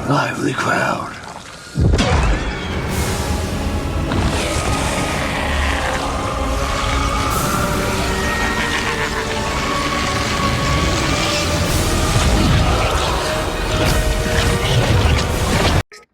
lively crowd.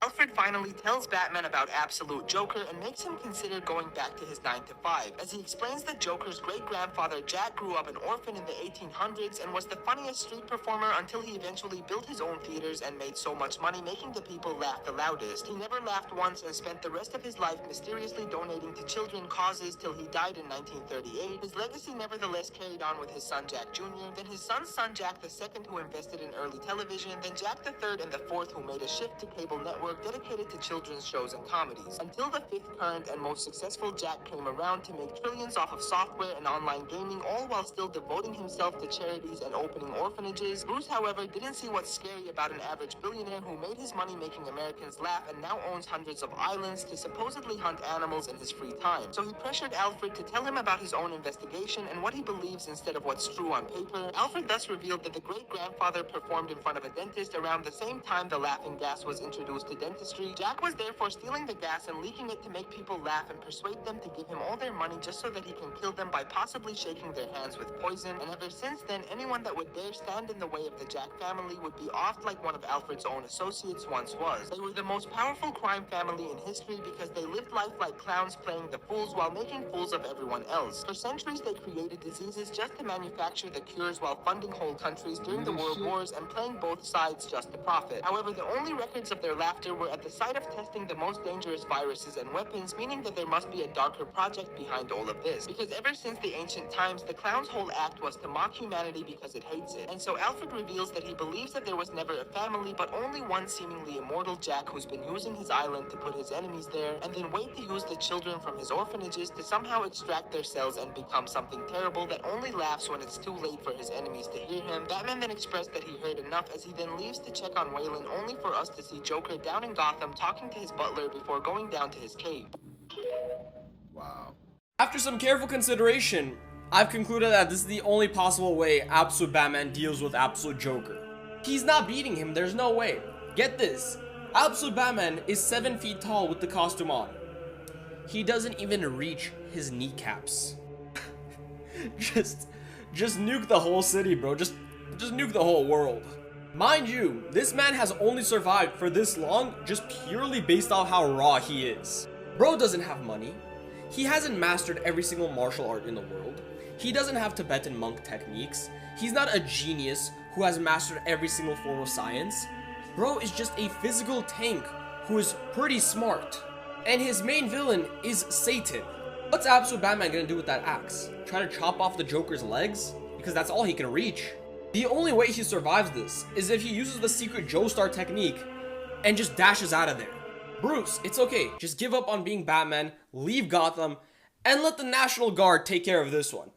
Alfred finally tells Batman about Absolute Joker and makes him consider going back to his 9 to 5, as he explains that Joker's great-grandfather Jack grew up an orphan in the 1800s and was the funniest street performer until he eventually built his own theaters and made so much money making the people laugh the loudest. He never laughed once and spent the rest of his life mysteriously donating to children causes till he died in 1938. His legacy nevertheless carried on with his son Jack Jr., then his son's son Jack II, who invested in early television, then Jack III and the fourth, who made a shift to cable network dedicated to children's shows and comedies, until the fifth current and most successful Jack came around to make trillions off of software and online gaming, all while still devoting himself to charities and opening orphanages. Bruce, however, didn't see what's scary about an average billionaire who made his money making Americans laugh and now owns hundreds of islands to supposedly hunt animals in his free time. So he pressured Alfred to tell him about his own investigation and what he believes instead of what's true on paper. Alfred thus revealed that the great-grandfather performed in front of a dentist around the same time the laughing gas was introduced to dentistry. Jack was therefore stealing the gas and leaking it to make people laugh and persuade them to give him all their money just so that he can kill them by possibly shaking their hands with poison. And ever since then, anyone that would dare stand in the way of the Jack family would be offed like one of Alfred's own associates once was. They were the most powerful crime family in history because they lived life like clowns playing the fools while making fools of everyone else. For centuries, they created diseases just to manufacture the cures while funding whole countries during the world wars and playing both sides just to profit. However, the only records of their laughter were at the site of testing the most dangerous viruses and weapons, meaning that there must be a darker project behind all of this. Because ever since the ancient times, the clown's whole act was to mock humanity because it hates it. And so Alfred reveals that he believes that there was never a family, but only one seemingly immortal Jack who's been using his island to put his enemies there, and then wait to use the children from his orphanages to somehow extract their cells and become something terrible that only laughs when it's too late for his enemies to hear him. Batman then expressed that he heard enough as he then leaves to check on Waylon, only for us to see Joker down in Gotham talking to his butler before going down to his cave. Wow. After some careful consideration, I've concluded that this is the only possible way Absolute Batman deals with Absolute Joker. He's not beating him, there's no way. Get this, Absolute Batman is 7 feet tall with the costume on. He doesn't even reach his kneecaps. just nuke the whole city, bro. Just nuke the whole world. Mind you, this man has only survived for this long just purely based off how raw he is. Bro doesn't have money. He hasn't mastered every single martial art in the world. He doesn't have Tibetan monk techniques. He's not a genius who has mastered every single form of science. Bro is just a physical tank who is pretty smart. And his main villain is Satan. What's Absolute Batman gonna do with that axe? Try to chop off the Joker's legs? Because that's all he can reach. The only way he survives this is if he uses the secret Joestar technique and just dashes out of there. Bruce, it's okay. Just give up on being Batman, leave Gotham, and let the National Guard take care of this one.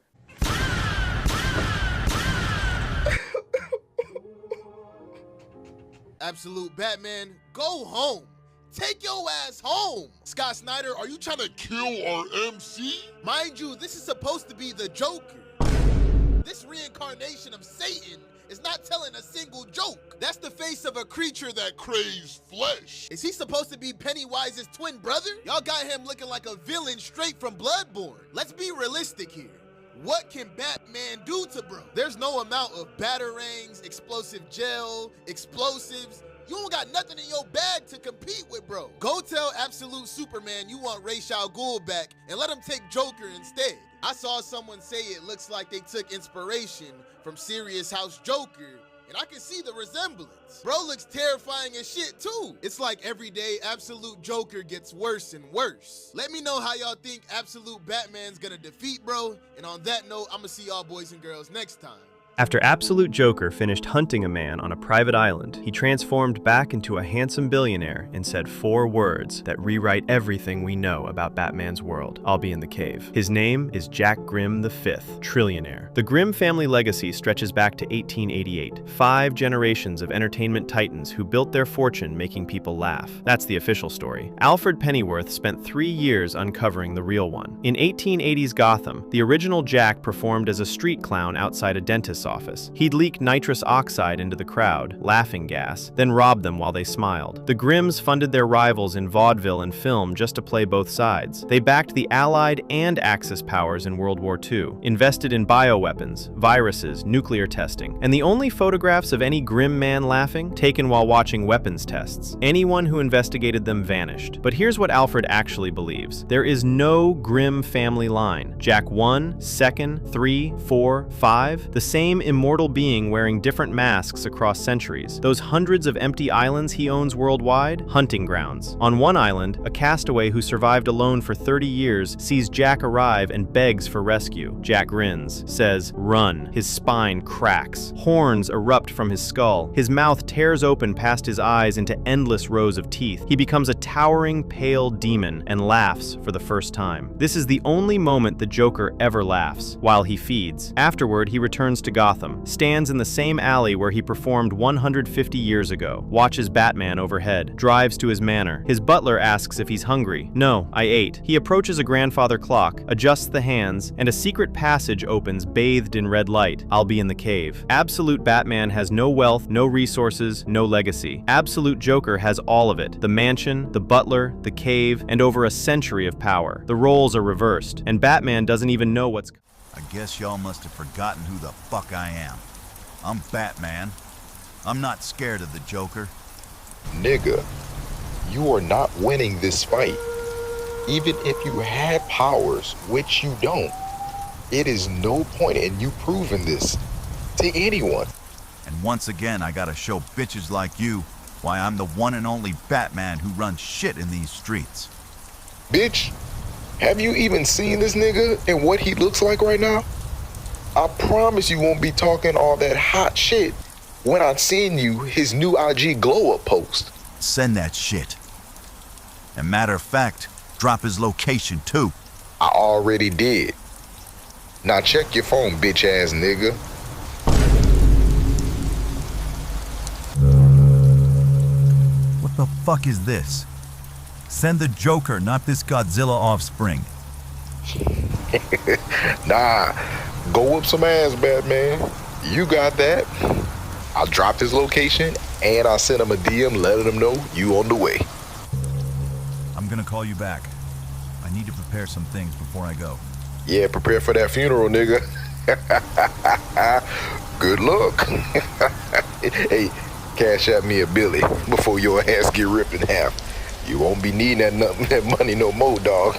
Absolute Batman, go home. Take your ass home. Scott Snyder, are you trying to kill our MC? Mind you, this is supposed to be the Joker. This reincarnation of Satan is not telling a single joke. That's the face of a creature that craves flesh. Is he supposed to be Pennywise's twin brother? Y'all got him looking like a villain straight from Bloodborne. Let's be realistic here. What can Batman do to bro? There's no amount of batarangs, explosive gel, explosives. You don't got nothing in your bag to compete with, bro. Go tell Absolute Superman you want Ra's al Ghul back and let him take Joker instead. I saw someone say it looks like they took inspiration from Serious House Joker, and I can see the resemblance. Bro looks terrifying as shit too. It's like every day Absolute Joker gets worse and worse. Let me know how y'all think Absolute Batman's gonna defeat bro, and on that note, I'ma see y'all boys and girls next time. After Absolute Joker finished hunting a man on a private island, he transformed back into a handsome billionaire and said 4 words that rewrite everything we know about Batman's world. I'll be in the cave. His name is Jack Grimm V, Trillionaire. The Grimm family legacy stretches back to 1888. 5 generations of entertainment titans who built their fortune making people laugh. That's the official story. Alfred Pennyworth spent 3 years uncovering the real one. In 1880s Gotham, the original Jack performed as a street clown outside a dentist's dentist's office. He'd leak nitrous oxide into the crowd, laughing gas, then rob them while they smiled. The Grimms funded their rivals in vaudeville and film just to play both sides. They backed the Allied and Axis powers in World War II, invested in bioweapons, viruses, nuclear testing, and the only photographs of any Grimm man laughing taken while watching weapons tests. Anyone who investigated them vanished. But here's what Alfred actually believes. There is no Grimm family line. Jack 1, 2nd, 3, 4, 5, the same immortal being wearing different masks across centuries. Those hundreds of empty islands he owns worldwide? Hunting grounds. On one island, a castaway who survived alone for 30 years sees Jack arrive and begs for rescue. Jack grins, says, "Run." His spine cracks. Horns erupt from his skull. His mouth tears open past his eyes into endless rows of teeth. He becomes a towering, pale demon and laughs for the first time. This is the only moment the Joker ever laughs, while he feeds. Afterward, he returns to Gotham, stands in the same alley where he performed 150 years ago, watches Batman overhead, drives to his manor. His butler asks if he's hungry. "No, I ate." He approaches a grandfather clock, adjusts the hands, and a secret passage opens bathed in red light. "I'll be in the cave." Absolute Batman has no wealth, no resources, no legacy. Absolute Joker has all of it. The mansion, the butler, the cave, and over a century of power. The roles are reversed, and Batman doesn't even know what's... I guess y'all must have forgotten who the fuck I am. I'm Batman. I'm not scared of the Joker. Nigga, you are not winning this fight. Even if you had powers, which you don't, it is no point in you proving this to anyone. And once again, I gotta show bitches like you why I'm the one and only Batman who runs shit in these streets. Bitch, have you even seen this nigga and what he looks like right now? I promise you won't be talking all that hot shit when I send you his new IG glow-up post. Send that shit. And matter of fact, drop his location too. I already did. Now check your phone, bitch ass nigga. What the fuck is this? Send the Joker, not this Godzilla offspring. Nah, go whip some ass, Batman. You got that. I dropped his location and I sent him a DM letting him know you on the way. I'm gonna call you back. I need to prepare some things before I go. Yeah, prepare for that funeral, nigga. Good luck. Hey, cash at me a Billy before your ass get ripped in half. You won't be needing that money no more, dog.